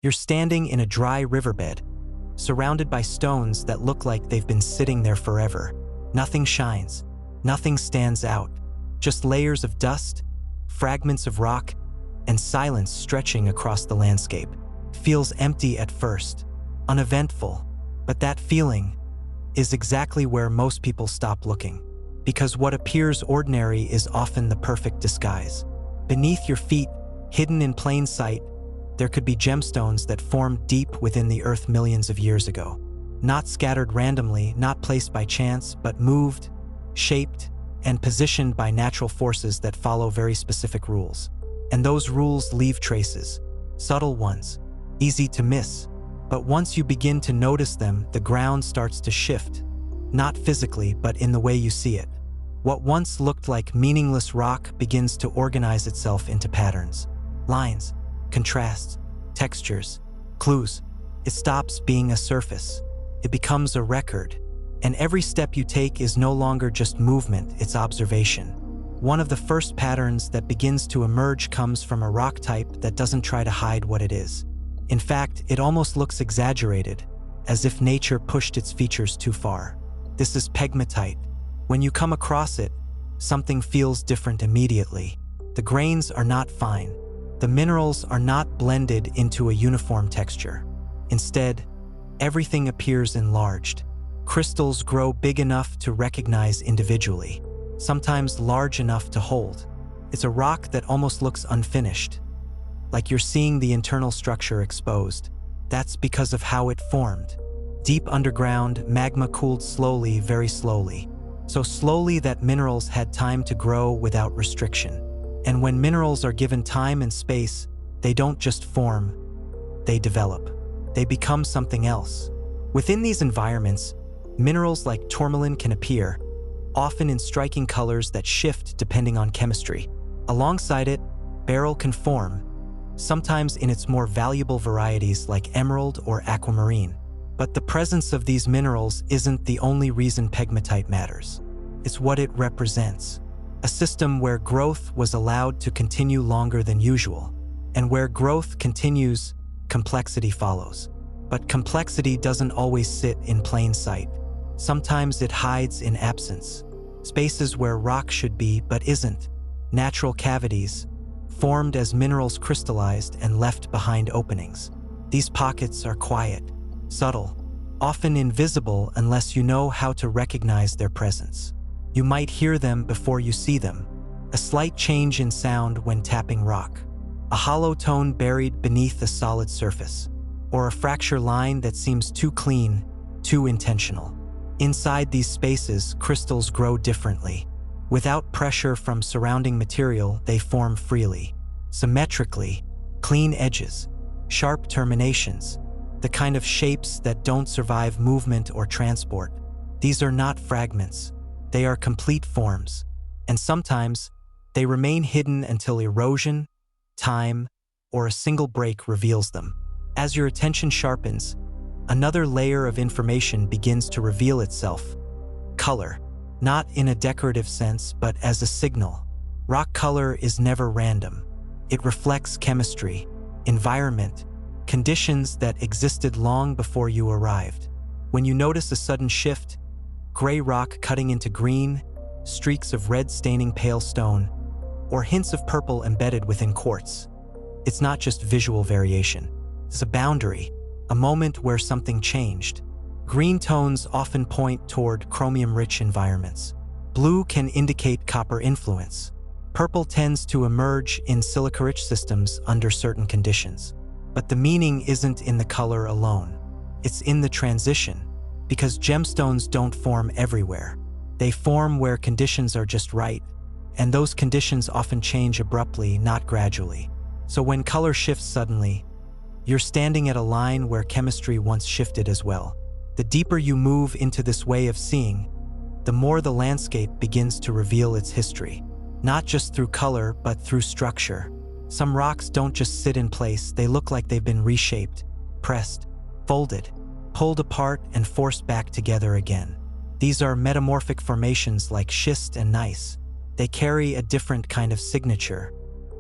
You're standing in a dry riverbed, surrounded by stones that look like they've been sitting there forever. Nothing shines, nothing stands out, just layers of dust, fragments of rock, and silence stretching across the landscape. Feels empty at first, uneventful, but that feeling is exactly where most people stop looking, because what appears ordinary is often the perfect disguise. Beneath your feet, hidden in plain sight, there could be gemstones that formed deep within the earth millions of years ago. Not scattered randomly, not placed by chance, but moved, shaped, and positioned by natural forces that follow very specific rules. And those rules leave traces, subtle ones, easy to miss. But once you begin to notice them, the ground starts to shift, not physically, but in the way you see it. What once looked like meaningless rock begins to organize itself into patterns, lines, contrasts, textures, clues. It stops being a surface. It becomes a record. And every step you take is no longer just movement, it's observation. One of the first patterns that begins to emerge comes from a rock type that doesn't try to hide what it is. In fact, it almost looks exaggerated, as if nature pushed its features too far. This is pegmatite. When you come across it, something feels different immediately. The grains are not fine. The minerals are not blended into a uniform texture. Instead, everything appears enlarged. Crystals grow big enough to recognize individually, sometimes large enough to hold. It's a rock that almost looks unfinished, like you're seeing the internal structure exposed. That's because of how it formed. Deep underground, magma cooled slowly, very slowly. So slowly that minerals had time to grow without restriction. And when minerals are given time and space, they don't just form, they develop. They become something else. Within these environments, minerals like tourmaline can appear, often in striking colors that shift depending on chemistry. Alongside it, beryl can form, sometimes in its more valuable varieties like emerald or aquamarine. But the presence of these minerals isn't the only reason pegmatite matters. It's what it represents. A system where growth was allowed to continue longer than usual. And where growth continues, complexity follows. But complexity doesn't always sit in plain sight. Sometimes it hides in absence. Spaces where rock should be but isn't. Natural cavities, formed as minerals crystallized and left behind openings. These pockets are quiet, subtle, often invisible unless you know how to recognize their presence. You might hear them before you see them. A slight change in sound when tapping rock. A hollow tone buried beneath a solid surface. Or a fracture line that seems too clean, too intentional. Inside these spaces, crystals grow differently. Without pressure from surrounding material, they form freely. Symmetrically, clean edges, sharp terminations. The kind of shapes that don't survive movement or transport. These are not fragments. They are complete forms, and sometimes they remain hidden until erosion, time, or a single break reveals them. As your attention sharpens, another layer of information begins to reveal itself. Color, not in a decorative sense, but as a signal. Rock color is never random. It reflects chemistry, environment, conditions that existed long before you arrived. When you notice a sudden shift, gray rock cutting into green, streaks of red staining pale stone, or hints of purple embedded within quartz. It's not just visual variation. It's a boundary, a moment where something changed. Green tones often point toward chromium-rich environments. Blue can indicate copper influence. Purple tends to emerge in silica-rich systems under certain conditions. But the meaning isn't in the color alone. It's in the transition. Because gemstones don't form everywhere. They form where conditions are just right, and those conditions often change abruptly, not gradually. So when color shifts suddenly, you're standing at a line where chemistry once shifted as well. The deeper you move into this way of seeing, the more the landscape begins to reveal its history. Not just through color, but through structure. Some rocks don't just sit in place, they look like they've been reshaped, pressed, folded, pulled apart and forced back together again. These are metamorphic formations like schist and gneiss. They carry a different kind of signature,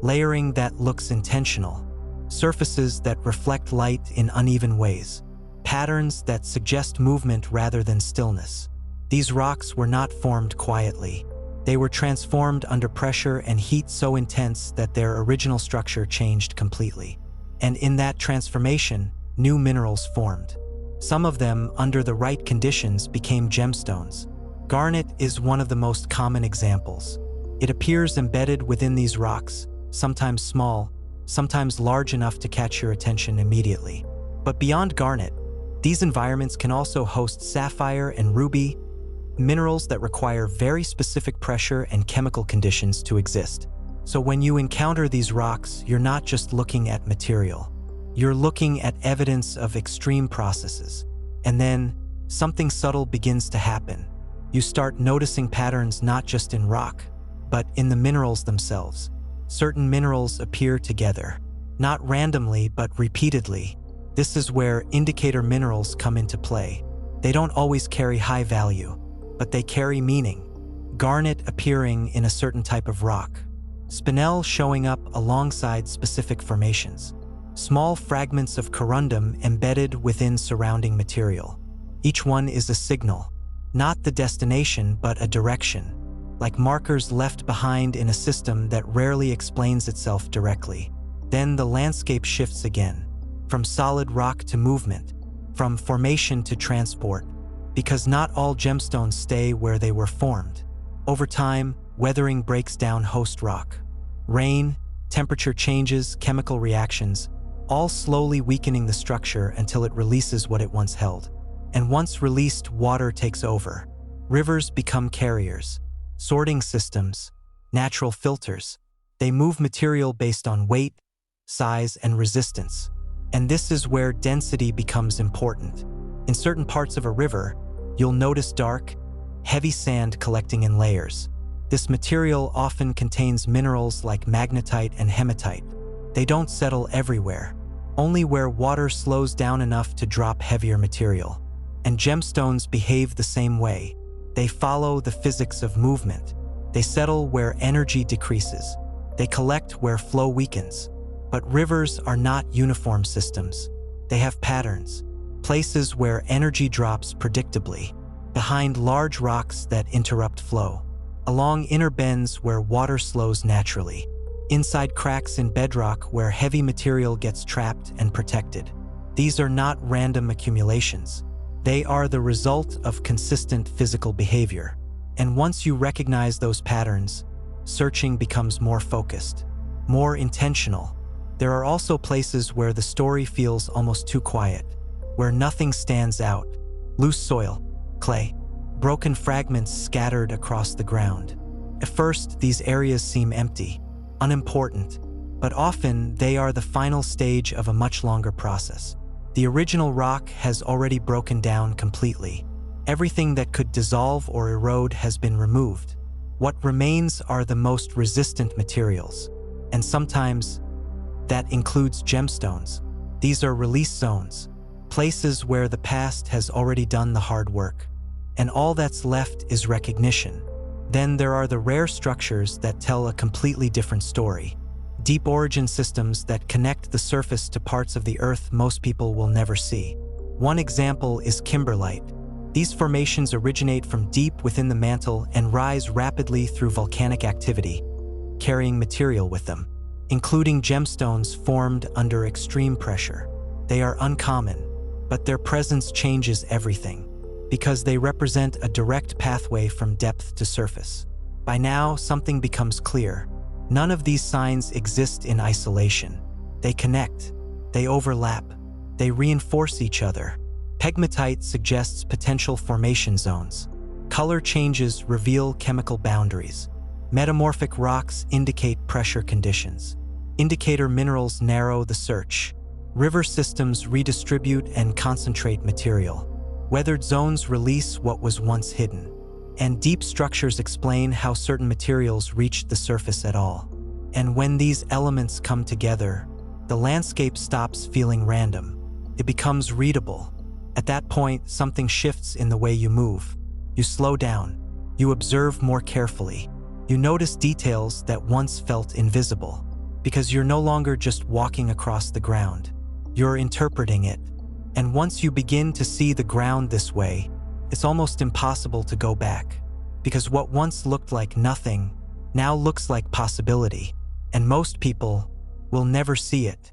layering that looks intentional, surfaces that reflect light in uneven ways, patterns that suggest movement rather than stillness. These rocks were not formed quietly. They were transformed under pressure and heat so intense that their original structure changed completely. And in that transformation, new minerals formed. Some of them, under the right conditions, became gemstones. Garnet is one of the most common examples. It appears embedded within these rocks, sometimes small, sometimes large enough to catch your attention immediately. But beyond garnet, these environments can also host sapphire and ruby, minerals that require very specific pressure and chemical conditions to exist. So when you encounter these rocks, you're not just looking at material. You're looking at evidence of extreme processes. And then, something subtle begins to happen. You start noticing patterns not just in rock, but in the minerals themselves. Certain minerals appear together, not randomly but repeatedly. This is where indicator minerals come into play. They don't always carry high value, but they carry meaning. Garnet appearing in a certain type of rock. Spinel showing up alongside specific formations. Small fragments of corundum embedded within surrounding material. Each one is a signal, not the destination but a direction, like markers left behind in a system that rarely explains itself directly. Then the landscape shifts again, from solid rock to movement, from formation to transport, because not all gemstones stay where they were formed. Over time, weathering breaks down host rock. Rain, temperature changes, chemical reactions, all slowly weakening the structure until it releases what it once held. And once released, water takes over. Rivers become carriers, sorting systems, natural filters. They move material based on weight, size, and resistance. And this is where density becomes important. In certain parts of a river, you'll notice dark, heavy sand collecting in layers. This material often contains minerals like magnetite and hematite. They don't settle everywhere, only where water slows down enough to drop heavier material. And gemstones behave the same way. They follow the physics of movement. They settle where energy decreases. They collect where flow weakens. But rivers are not uniform systems. They have patterns, places where energy drops predictably, behind large rocks that interrupt flow, along inner bends where water slows naturally, inside cracks in bedrock where heavy material gets trapped and protected. These are not random accumulations. They are the result of consistent physical behavior. And once you recognize those patterns, searching becomes more focused, more intentional. There are also places where the story feels almost too quiet, where nothing stands out. Loose soil, clay, broken fragments scattered across the ground. At first, these areas seem empty, unimportant, but often they are the final stage of a much longer process. The original rock has already broken down completely. Everything that could dissolve or erode has been removed. What remains are the most resistant materials, and sometimes that includes gemstones. These are release zones, places where the past has already done the hard work, and all that's left is recognition. Then there are the rare structures that tell a completely different story. Deep origin systems that connect the surface to parts of the earth most people will never see. One example is kimberlite. These formations originate from deep within the mantle and rise rapidly through volcanic activity, carrying material with them, including gemstones formed under extreme pressure. They are uncommon, but their presence changes everything, because they represent a direct pathway from depth to surface. By now, something becomes clear. None of these signs exist in isolation. They connect, they overlap, they reinforce each other. Pegmatite suggests potential formation zones. Color changes reveal chemical boundaries. Metamorphic rocks indicate pressure conditions. Indicator minerals narrow the search. River systems redistribute and concentrate material. Weathered zones release what was once hidden. And deep structures explain how certain materials reached the surface at all. And when these elements come together, the landscape stops feeling random. It becomes readable. At that point, something shifts in the way you move. You slow down. You observe more carefully. You notice details that once felt invisible. because you're no longer just walking across the ground. You're interpreting it. And once you begin to see the ground this way, it's almost impossible to go back, because what once looked like nothing now looks like possibility, and most people will never see it.